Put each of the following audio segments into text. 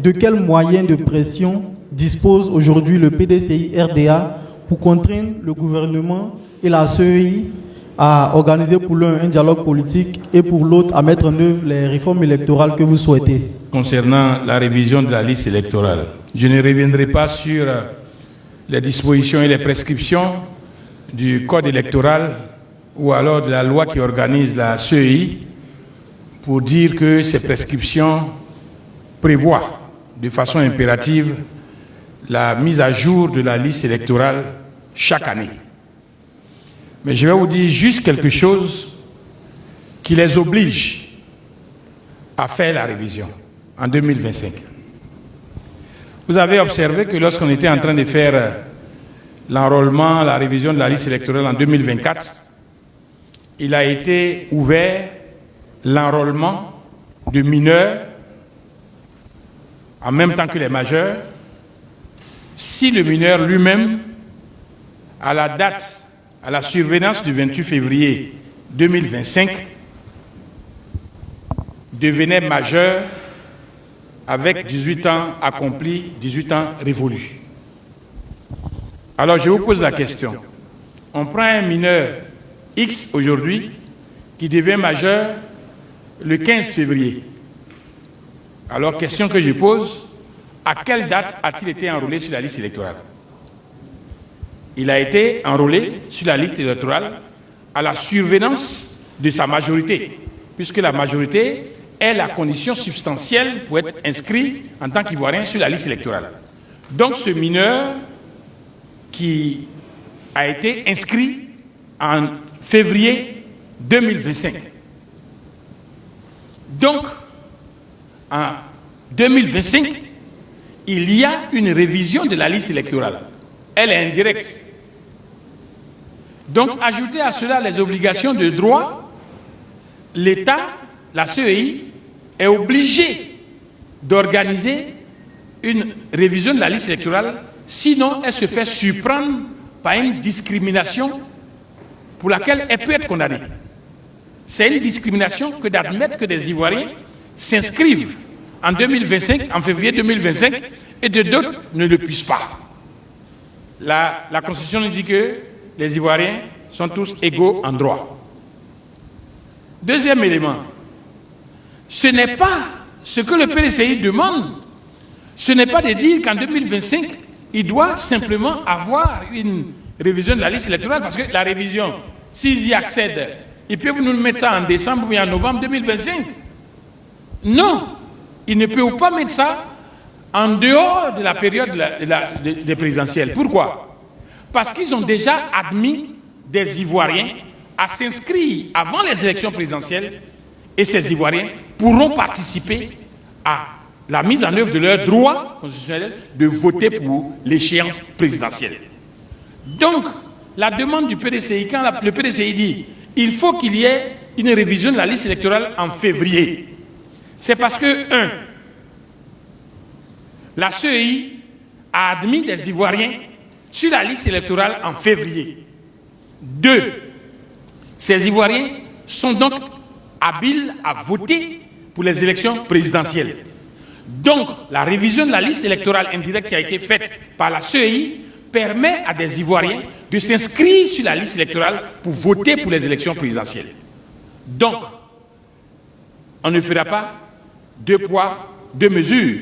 de quels moyens de pression dispose aujourd'hui le PDCI-RDA pour contraindre le gouvernement et la CEI à organiser pour l'un un dialogue politique et pour l'autre à mettre en œuvre les réformes électorales que vous souhaitez? Concernant la révision de la liste électorale, je ne reviendrai pas sur les dispositions et les prescriptions du code électoral ou alors de la loi qui organise la CEI pour dire que ces prescriptions prévoient de façon impérative la mise à jour de la liste électorale chaque année. Mais je vais vous dire juste quelque chose qui les oblige à faire la révision en 2025. Vous avez observé que lorsqu'on était en train de faire l'enrôlement, la révision de la liste électorale en 2024, il a été ouvert l'enrôlement de mineurs en même temps que les majeurs, si le mineur lui-même, à la date, à la survenance du 28 février 2025, devenait majeur avec 18 ans accomplis, 18 ans révolus. Alors je vous pose la question. On prend un mineur X aujourd'hui qui devient majeur le 15 février. Alors, question que je pose, à quelle date a-t-il été enrôlé sur la liste électorale? Il a été enrôlé sur la liste électorale à la survenance de sa majorité, puisque la majorité est la condition substantielle pour être inscrit en tant qu'Ivoirien sur la liste électorale. Donc, ce mineur qui a été inscrit en février 2025. Donc, en 2025, il y a une révision de la liste électorale. Elle est indirecte. Donc, ajouter à cela les obligations de droit, l'État, la CEI, est obligé d'organiser une révision de la liste électorale, sinon elle se fait surprendre par une discrimination pour laquelle elle peut être condamnée. C'est une discrimination que d'admettre que des Ivoiriens s'inscrivent en 2025, en février 2025, et de d'autres ne le puissent pas. La Constitution nous dit que les Ivoiriens sont tous égaux en droit. Deuxième élément, ce n'est pas ce que le PDCI demande, ce n'est pas de dire qu'en 2025, il doit simplement avoir une révision de la liste électorale, parce que la révision, s'ils y accèdent, ils peuvent nous mettre ça en décembre ou en novembre 2025. Non, ils ne peuvent pas mettre ça en dehors de la période des présidentielles. Pourquoi? Parce qu'ils ont déjà admis des Ivoiriens à s'inscrire avant les élections présidentielles, et ces Ivoiriens pourront participer à la mise en œuvre de leur droit constitutionnel de voter pour l'échéance présidentielle. Donc, la demande du PDCI, quand le PDCI dit il faut qu'il y ait une révision de la liste électorale en février, c'est parce que, 1, la CEI a admis des Ivoiriens sur la liste électorale en février. 2, ces Ivoiriens sont donc habiles à voter pour les élections présidentielles. Donc, la révision de la liste électorale indirecte qui a été faite par la CEI permet à des Ivoiriens de s'inscrire sur la liste électorale pour voter pour les élections présidentielles. Donc, on ne fera pas deux poids, deux mesures.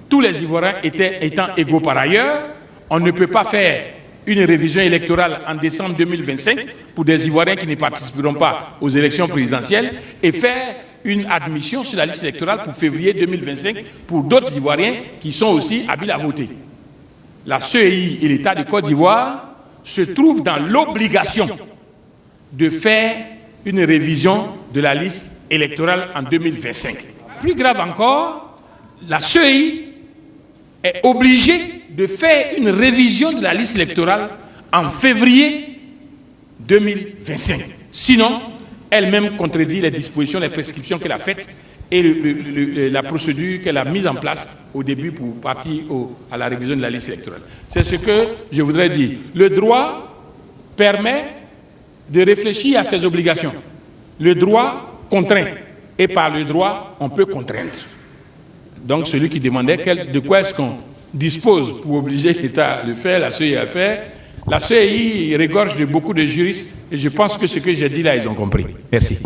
Tous les Ivoiriens étant égaux par ailleurs, on ne peut pas faire une révision électorale en décembre 2025 pour des Ivoiriens qui ne participeront pas aux élections présidentielles et faire une admission sur la liste électorale pour février 2025 pour d'autres Ivoiriens qui sont aussi habiles à voter. La CEI et l'État de Côte d'Ivoire se trouvent dans l'obligation de faire une révision de la liste électorale en 2025. Plus grave encore, la CEI est obligée de faire une révision de la liste électorale en février 2025. Sinon, elle-même contredit les dispositions, les prescriptions qu'elle a faites et la procédure qu'elle a mise en place au début pour partir à la révision de la liste électorale. C'est ce que je voudrais dire. Le droit permet de réfléchir à ses obligations. Le droit contraint. Et par le droit, on peut contraindre. Donc celui qui demandait de quoi est-ce qu'on dispose pour obliger l'État à le faire, la CEI à faire. La CEI regorge de beaucoup de juristes et je pense que ce que j'ai dit là, ils ont compris. Merci.